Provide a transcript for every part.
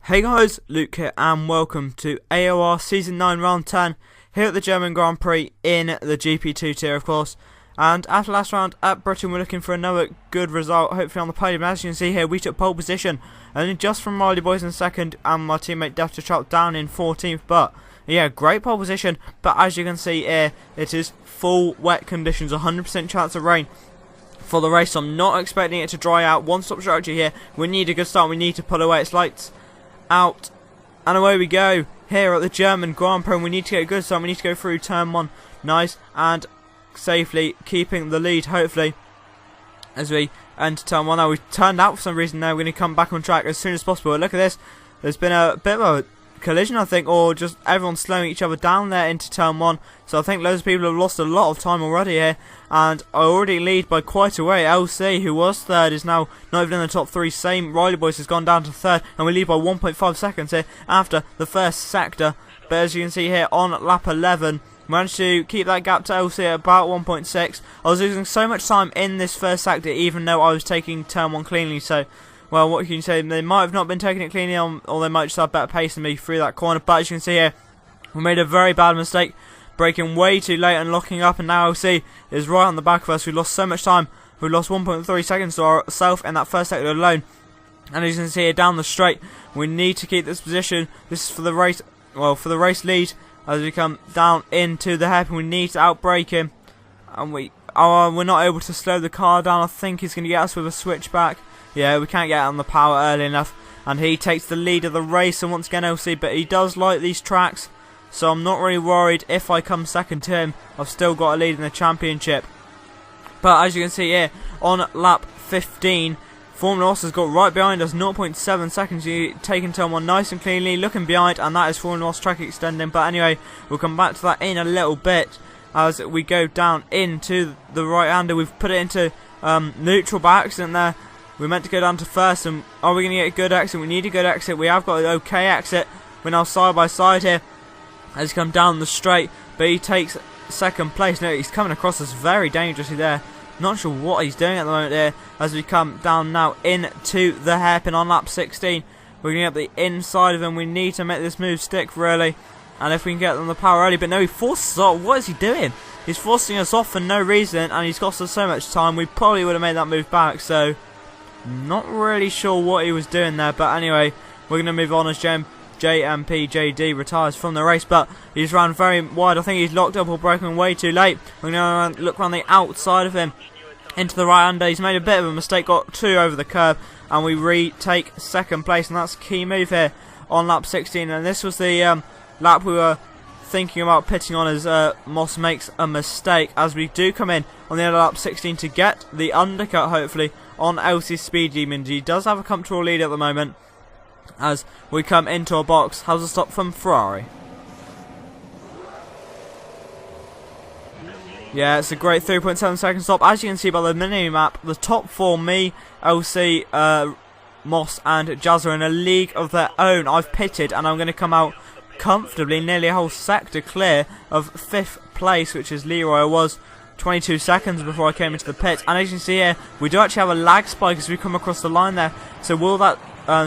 Hey guys, Luke here and welcome to AOR Season 9 Round 10 here at the German Grand Prix in the GP2 tier of course. And after last round at Britain we're looking for another good result, hopefully on the podium. As you can see here we took pole position, only just from Riley Boys in second and my teammate Death to Trout down in 14th. But yeah, great pole position, but as you can see here it is full wet conditions, 100% chance of rain for the race. So I'm not expecting it to dry out. One stop structure here, we need a good start, we need to pull away its lights out and away we go here at the German Grand Prix. We need to get a good start, we need to go through turn 1 nice and safely, keeping the lead hopefully as we enter turn 1. Now we've turned out for some reason. Now we're going to come back on track as soon as possible. Look at this, there's been a bit of a collision I think, or just everyone slowing each other down there into turn 1. So I think loads of people have lost a lot of time already here, and I already lead by quite a way. LC, who was third, is now not even in the top 3. Same Riley Boys has gone down to third, and we lead by 1.5 seconds here after the first sector. But as you can see here on lap 11, managed to keep that gap to LC at about 1.6. I was losing so much time in this first sector even though I was taking turn 1 cleanly, so well, what can you say, they might have not been taking it cleanly on, or they might just have better pace than me through that corner. But as you can see here, we made a very bad mistake, braking way too late and locking up, and now LC is right on the back of us. We lost so much time, we lost 1.3 seconds to ourselves in that first sector alone. And as you can see here down the straight, we need to keep this position. This is for the race, well, for the race lead as we come down into the hairpin. We need to outbrake him, and we're not able to slow the car down. I think he's going to get us with a switchback. Yeah, we can't get on the power early enough, and he takes the lead of the race. And once again LC, but he does like these tracks, so I'm not really worried if I come second to him. I've still got a lead in the championship. But as you can see here on lap 15, Formula Os has got right behind us, 0.7 seconds. You taking turn 1 nice and cleanly, looking behind, and that is Formula Os track extending. But anyway, we'll come back to that in a little bit as we go down into the right-hander. We've put it into neutral by accident there. We're meant to go down to first, and are we going to get a good exit? We need a good exit. We have got an okay exit. We're now side by side here as he comes down the straight, but he takes second place. No, he's coming across us very dangerously there. Not sure what he's doing at the moment here as we come down now into the hairpin on lap 16. We're going to get the inside of him. We need to make this move stick really, and if we can get on the power early. But no, he forces us off. What is he doing? He's forcing us off for no reason, and he's cost us so much time. We probably would have made that move back, so not really sure what he was doing there. But anyway, we're going to move on as JMPJD retires from the race, but he's ran very wide. I think he's locked up or broken way too late. We're going to look around the outside of him into the right-hander. He's made a bit of a mistake, got 2 over the curb, and we retake second place, and that's a key move here on lap 16. And this was the lap we were thinking about pitting on as Moss makes a mistake, as we do come in on the end of lap 16 to get the undercut hopefully on LC Speed Demon. He does have a comfortable lead at the moment as we come into a box. How's a stop from Ferrari? Yeah, it's a great 3.7 second stop. As you can see by the mini map, the top 4, me, LC, Moss and Jazz, are in a league of their own. I've pitted and I'm going to come out comfortably, nearly a whole sector clear of 5th place, which is Leroy. I was 22 seconds before I came into the pit, and as you can see here, we do actually have a lag spike as we come across the line there. So will that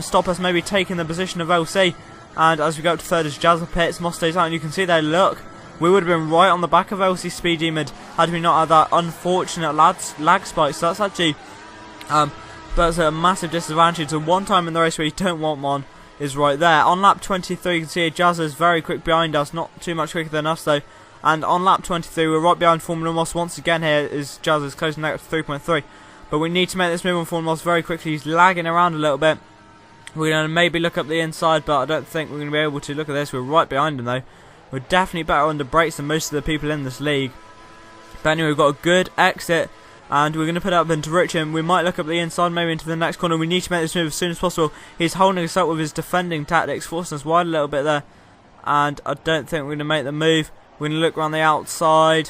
stop us maybe taking the position of LC? And as we go up to third as Jazz pits, Moss stays out, and you can see there, look, we would have been right on the back of LC Speed Demon had we not had that unfortunate lag spike. So that's actually that's a massive disadvantage. So one time in the race where you don't want one is right there. On lap 23 you can see Jazz is very quick behind us, not too much quicker than us though. And on lap 23 we're right behind Formula Moss once again. Here is Jazz is closing that to 3.3, but we need to make this move on Formula Moss very quickly. He's lagging around a little bit. We're going to maybe look up the inside, but I don't think we're going to be able to. Look at this, we're right behind him though. We're definitely better under brakes than most of the people in this league. But anyway, we've got a good exit, and we're going to put it up into Richmond. We might look up the inside, maybe into the next corner. We need to make this move as soon as possible. He's holding us up with his defending tactics, forcing us wide a little bit there, and I don't think we're going to make the move. We're going to look around the outside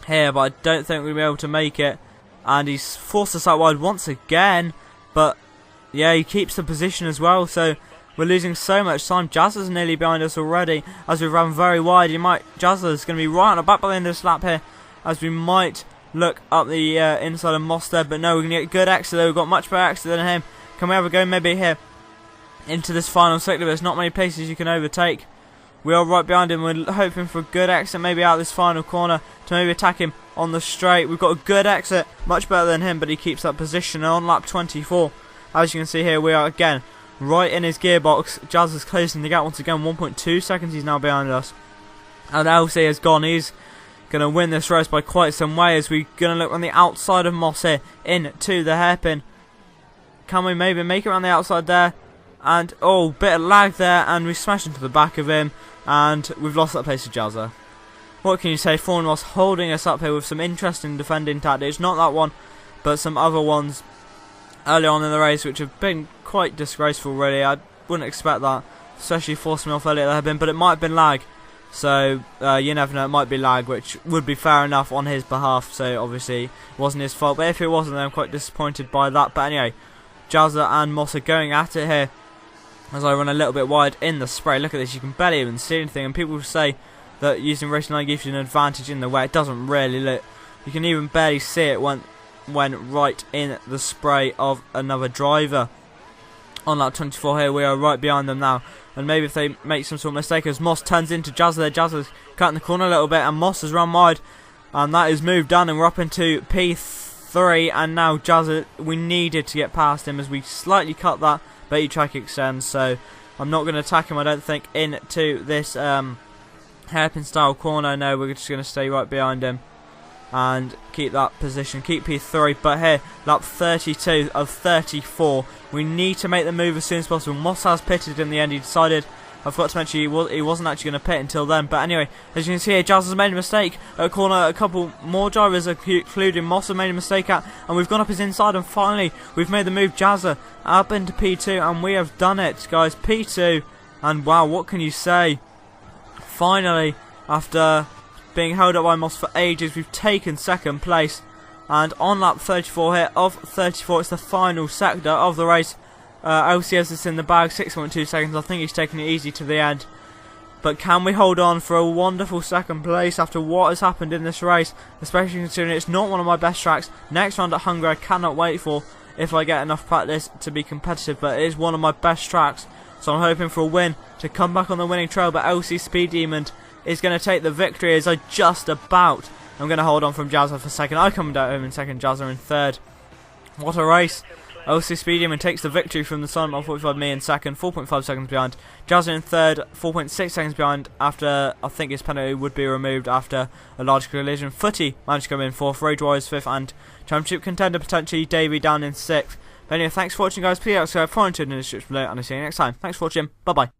here, but I don't think we're going to be able to make it. And he's forced us out wide once again, but yeah, he keeps the position as well, so we're losing so much time. Jazz is nearly behind us already as we've run very wide. Jazz is going to be right on the back by the end of this lap here, as we might look up the inside of Moss there, but no, we're going to get a good exit though. We've got much better exit than him. Can we have a go maybe here into this final sector. There's not many places you can overtake. We are right behind him. We're hoping for a good exit, maybe out of this final corner to maybe attack him on the straight. We've got a good exit, much better than him, but he keeps that position. And on lap 24, as you can see here, we are again right in his gearbox. Jazz is closing the gap once again. 1.2 seconds he's now behind us. And LC has gone. He's going to win this race by quite some way, as we're going to look on the outside of Moss here into the hairpin. Can we maybe make it around the outside there? And oh, bit of lag there, and we smashed into the back of him, and we've lost that place to Jazza. What can you say? Fawn was holding us up here with some interesting defending tactics. Not that one, but some other ones early on in the race, which have been quite disgraceful really. I wouldn't expect that, especially forcing me off earlier there have been, but it might have been lag. So you never know, it might be lag, which would be fair enough on his behalf, so obviously it wasn't his fault. But if it wasn't, then I'm quite disappointed by that. But anyway, Jazza and Moss are going at it here as I run a little bit wide in the spray. Look at this, you can barely even see anything, and people say that using Racing Line gives you an advantage in the way. It doesn't really. Look, you can even barely see it when right in the spray of another driver. On lap 24 here, we are right behind them now, and maybe if they make some sort of mistake, as Moss turns into Jazza there, Jazza's cutting the corner a little bit, and Moss has run wide, and that is moved down, and we're up into P3, and now Jazza, we needed to get past him as we slightly cut that, but he track extends, so I'm not going to attack him, I don't think, into this hairpin style corner. No, we're just going to stay right behind him and keep that position, keep P3. But here, lap 32 of 34, we need to make the move as soon as possible. Moss has pitted in the end. He decided, I forgot to mention, he wasn't actually going to pit until then. But anyway, as you can see here, Jazz has made a mistake at a corner. A couple more drivers, including Moss, have made a mistake at, and we've gone up his inside, and finally we've made the move. Jazza up into P2, and we have done it, guys. P2, and wow, what can you say? Finally, after being held up by Moss for ages, we've taken second place. And on lap 34 here of 34, it's the final sector of the race. LCS is in the bag, 6.2 seconds. I think he's taking it easy to the end. But can we hold on for a wonderful second place after what has happened in this race? Especially considering it's not one of my best tracks. Next round at Hungary I cannot wait for, if I get enough practice to be competitive. But it is one of my best tracks, so I'm hoping for a win to come back on the winning trail. But LC Speed Demon is going to take the victory, as I just about. I'm going to hold on from Jazza for second. I come down home in second, Jazza in third. What a race. LC Speed Demon takes the victory from the Silent 145, me in second, 4.5 seconds behind. Jazza in third, 4.6 seconds behind, after I think his penalty would be removed after a large collision. Footy managed to come in fourth, Rage Warriors fifth, and championship contender potentially Davey down in sixth. But anyway, thanks for watching, guys. Please subscribe, follow, and turn in the description below, and I'll see you next time. Thanks for watching. Bye bye.